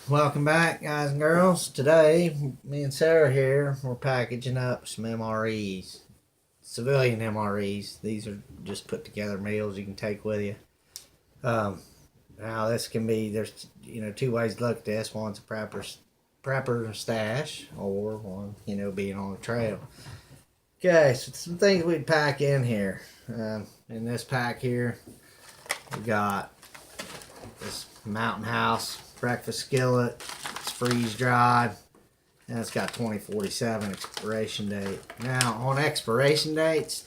Welcome back, guys and girls. Today, me and Sarah here, we're packaging up some MREs, civilian MREs. These are just put together meals you can take with you. Um, Now, this can be, there's, two ways to look at this. One's a prepper stash, or one, being on the trail. Okay, so some things we'd pack in here. In this pack here, we got this Mountain House breakfast skillet. It's freeze dried, and it's got 2047 expiration date. Now, on expiration dates,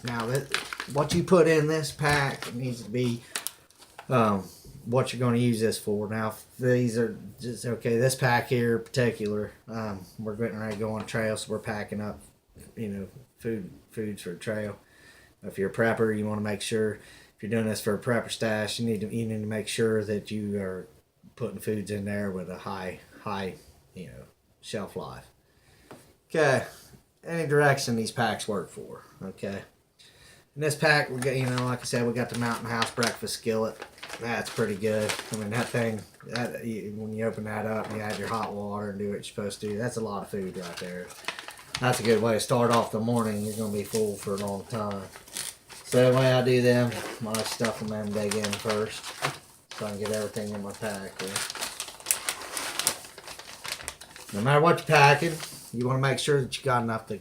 what you put in this pack needs to be what you're going to use this for. Now, these are just okay. This pack here in particular, we're getting ready to go on trail, so we're packing up, foods for a trail. If you're a prepper, you want to make sure if you're doing this for a prepper stash, you need to make sure that you are putting foods in there with a high shelf life. Okay, any direction these packs work for. Okay, in this pack we got, like I said, we got the Mountain House breakfast skillet. That's pretty good. I mean, that thing, when you open that up and you add your hot water and do what you're supposed to do, that's a lot of food right there. That's a good way to start off the morning. You're going to be full for a long time. So the way I do them, I stuff them in, dig in first, so I can get everything in my pack here. No matter what you're packing, you want to make sure that you got enough to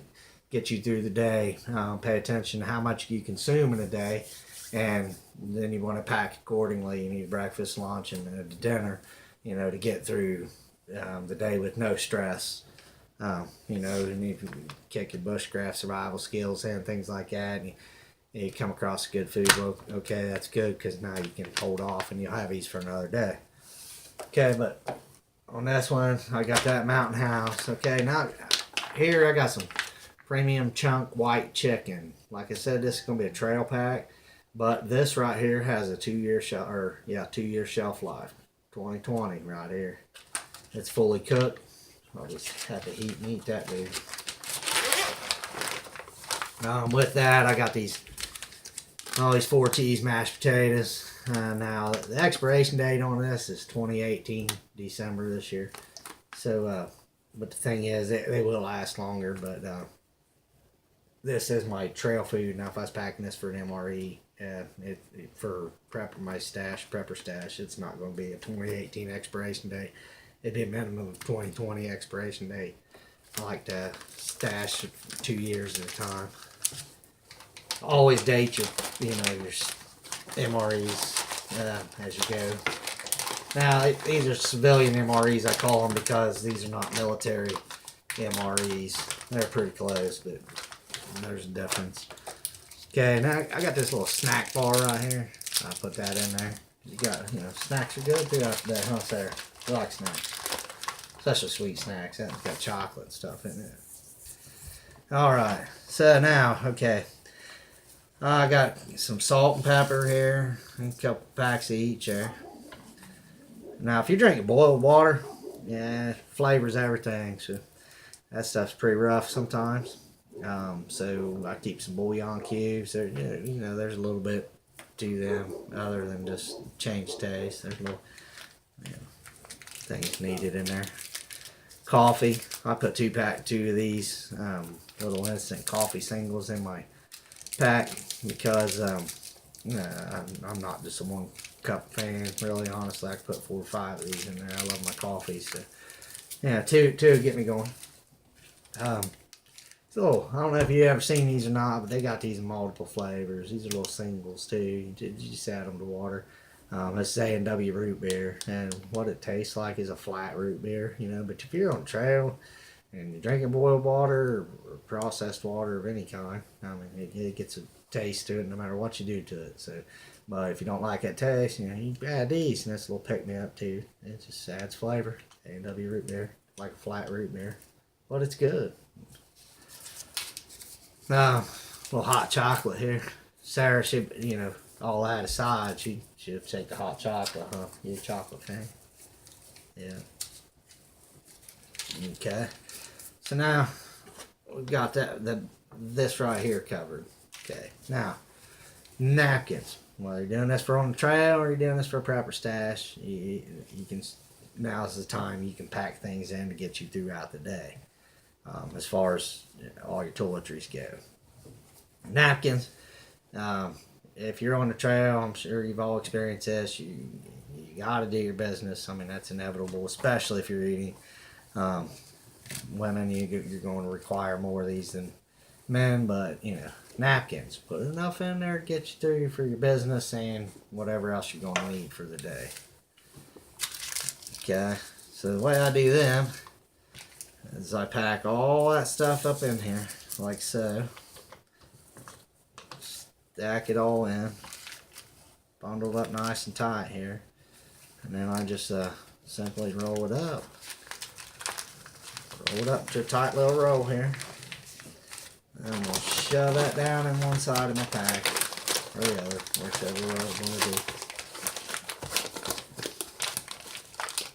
get you through the day. Pay attention to how much you consume in a day, and then you want to pack accordingly. You need breakfast, lunch, and dinner, to get through the day with no stress. You need to kick your bushcraft survival skills and things like that. And you come across good food, well, okay, that's good, because now you can hold off and you'll have these for another day. Okay, but on this one, I got that Mountain House. Okay, now here I got some premium chunk white chicken. Like I said, this is going to be a trail pack, but this right here has a 2-year shelf life. 2020 right here. It's fully cooked. I'll just have to heat and eat that, dude. With that, I got all these 4 cheese mashed potatoes. Now, the expiration date on this is 2018, December this year. So, but the thing is, they will last longer. But this is my trail food. Now, if I was packing this for an MRE, for prepper stash, it's not going to be a 2018 expiration date. It'd be a minimum of 2020 expiration date. I like to stash 2 years at a time. Always date your MREs as you go. Now, these are civilian MREs, I call them, because these are not military MREs. They're pretty close, but there's a difference. Okay, now I got this little snack bar right here. I'll put that in there. You got, snacks are good throughout the day, huh, Sarah? I like snacks. Especially sweet snacks. That's got chocolate stuff in it. Alright, so now, okay. I got some salt and pepper here. A couple packs of each there. Now, if you're drinking boiled water, flavors everything. So that stuff's pretty rough sometimes. So I keep some bouillon cubes. There's a little bit to them other than just change taste. There's little things needed in there. Coffee. I put two of these little instant coffee singles in my pack because I'm not just a 1 cup fan. Really, honestly, I could put 4 or 5 of these in there. I love my coffee, so two get me going. So I don't know if you ever seen these or not, but they got these in multiple flavors. These are little singles too. You just add them to water. It's A&W root beer, and what it tastes like is a flat root beer, But if you're on a trail and you're drinking boiled water or processed water of any kind, I mean, it gets a taste to it no matter what you do to it. So, but if you don't like that taste, you add these, and that's a little pick me up too. It just adds flavor. A&W root beer, like a flat root beer, but it's good. Now, a little hot chocolate here. Sarah should, all that aside, she'd take the hot chocolate, huh? You a chocolate fan? Yeah. Okay. So now we've got this right here covered. Okay. Now, napkins. Whether you're doing this for on the trail or you're doing this for a prepper stash, you can now's the time you can pack things in to get you throughout the day. As far as all your toiletries go. Napkins. If you're on the trail, I'm sure you've all experienced this. You got to do your business. I mean, that's inevitable, especially if you're eating. Women, you're going to require more of these than men, but napkins. Put enough in there to get you through for your business and whatever else you're going to need for the day. Okay, so the way I do them is I pack all that stuff up in here, like so. Stack it all in, bundled up nice and tight here, and then I just simply roll it up. Roll it up to a tight little roll here. And I'm going to shove that down in one side of my pack, or the other, whichever way I'm going to do.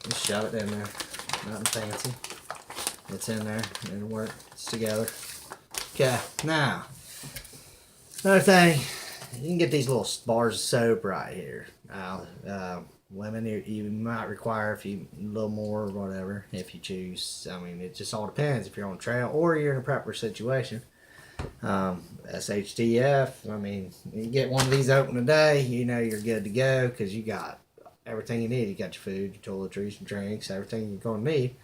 Just shove it in there, nothing fancy. It's in there, it'll work, it's together. Okay, now, another thing, you can get these little bars of soap right here. Now, women, you might require a little more or whatever if you choose. I mean, it just all depends if you're on trail or you're in a prepper situation. shtf, I mean, you get one of these open today, you're good to go because you got everything you need. You got your food, your toiletries, your drinks, everything you're going to need.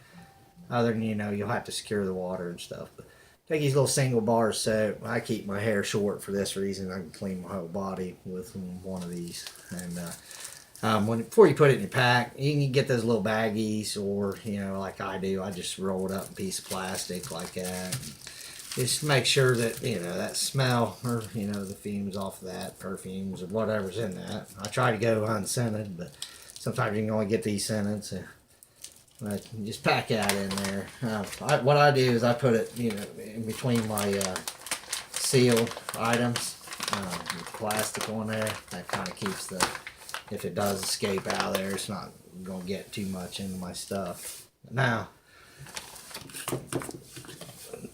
Other than, you'll have to secure the water and stuff. But take these little single bars of soap. I keep my hair short for this reason. I can clean my whole body with one of these. And before you put it in your pack, you can get those little baggies, or like I do, I just roll it up in a piece of plastic like that. Just make sure that that smell, or the fumes off of that, perfumes or whatever's in that. I try to go unscented, but sometimes you can only get these scented. So just pack that in there. What I do is I put it in between my sealed items, with plastic on there. That kind of keeps if it does escape out of there, it's not going to get too much into my stuff. Now,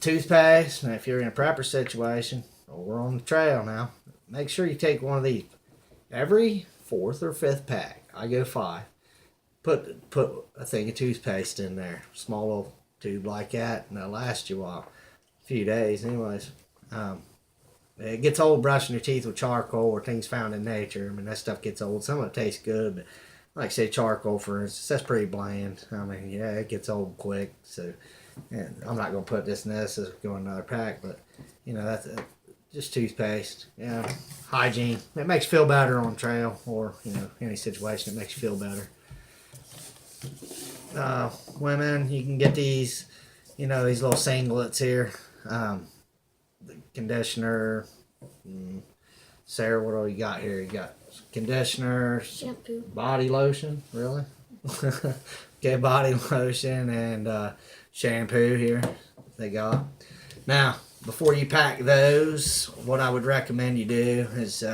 toothpaste. Now, if you're in a prepper situation, or we're on the trail now, make sure you take one of these. Every 4th or 5th pack, I go 5. Put a thing of toothpaste in there, small little tube like that, and that'll last you a few days. Anyways, it gets old brushing your teeth with charcoal or things found in nature. I mean, that stuff gets old. Some of it tastes good, but like say charcoal, for instance, that's pretty bland. I mean, yeah, it gets old quick. So, I'm not gonna put this in this. This is going another pack, but that's just toothpaste. Yeah, hygiene. It makes you feel better on trail, or any situation. It makes you feel better. Women, you can get these, these little singlets here. The conditioner. Sarah, what do you got here? You got conditioner, shampoo, body lotion, really? Okay, body lotion and shampoo here they got. Now, before you pack those, what I would recommend you do is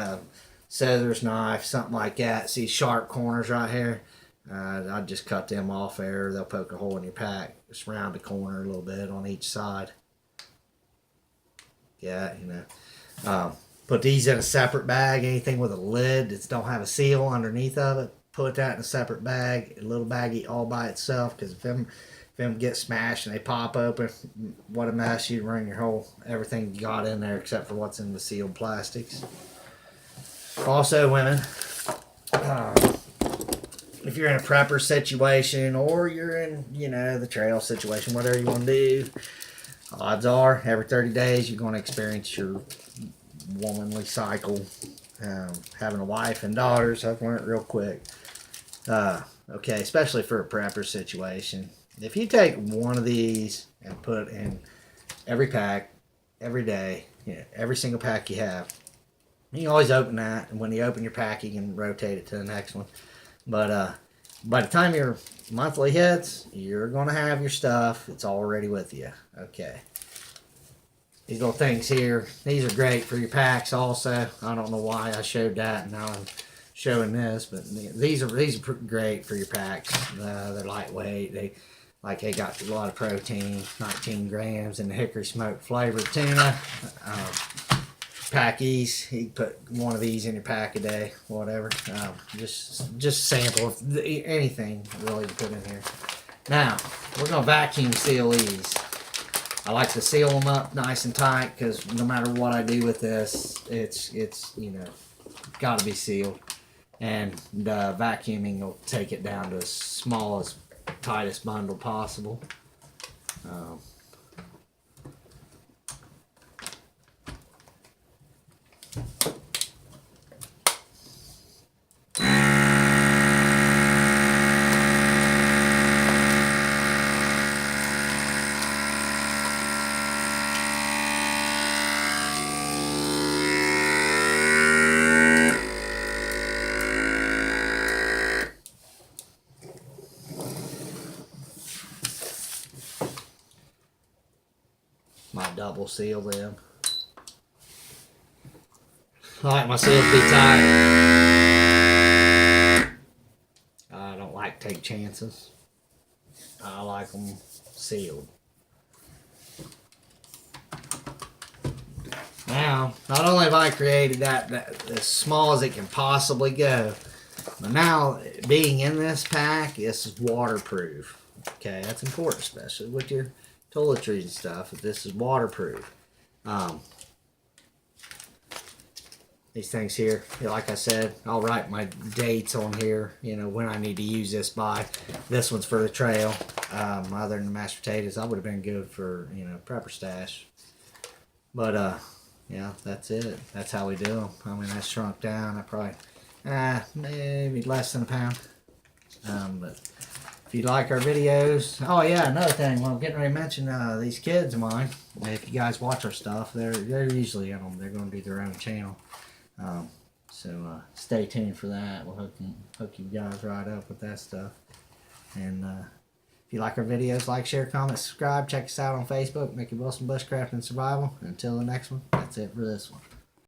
scissors, knife, something like that. See sharp corners right here? I'd just cut them off there. They'll poke a hole in your pack. Just round the corner a little bit on each side. Yeah, put these in a separate bag. Anything with a lid that don't have a seal underneath of it, put that in a separate bag, a little baggie all by itself. Because if them get smashed and they pop open, what a mess! You'd ruin everything you got in there except for what's in the sealed plastics. Also, women, if you're in a prepper situation or you're in the trail situation, whatever you want to do, odds are every 30 days you're going to experience your womanly cycle. Having a wife and daughters, I've learned real quick. Okay, especially for a prepper situation. If you take one of these and put in every pack, every day, every single pack you have, you can always open that, and when you open your pack, you can rotate it to the next one. But by the time your monthly hits, you're going to have your stuff. It's already with you. Okay. These little things here, these are great for your packs also. I don't know why I showed that, and now I'm showing this, but these are great for your packs. They're lightweight. They got a lot of protein, 19 grams, and the hickory smoked flavored tuna. pack these. You put one of these in your pack a day, whatever. Just sample anything really to put in here. Now we're gonna vacuum seal these. I like to seal them up nice and tight because no matter what I do with this, it's you know, got to be sealed. And the vacuuming will take it down to as small as tightest bundle possible. Might double seal them. I like my seals to be tight. I don't like to take chances. I like them sealed. Now, not only have I created that as small as it can possibly go, but now being in this pack, this is waterproof. Okay, that's important, especially with your toiletries and stuff. If this is waterproof. These things here, like I said, I'll write my dates on here, you know, when I need to use this by. This one's for the trail. Other than the mashed potatoes, I would have been good for, you know, prepper stash. But, yeah, that's it. That's how we do them. I mean, I shrunk down. I probably, maybe less than a pound. But if you like our videos, oh yeah, another thing, well, I'm getting ready to mention these kids of mine. If you guys watch our stuff, they're usually in them. They're going to do their own channel. So stay tuned for that. We'll hook you guys right up with that stuff. And if you like our videos, like, share, comment, subscribe. Check us out on Facebook, Mickey Wilson Bushcraft and Survival. Until the next one, that's it for this one.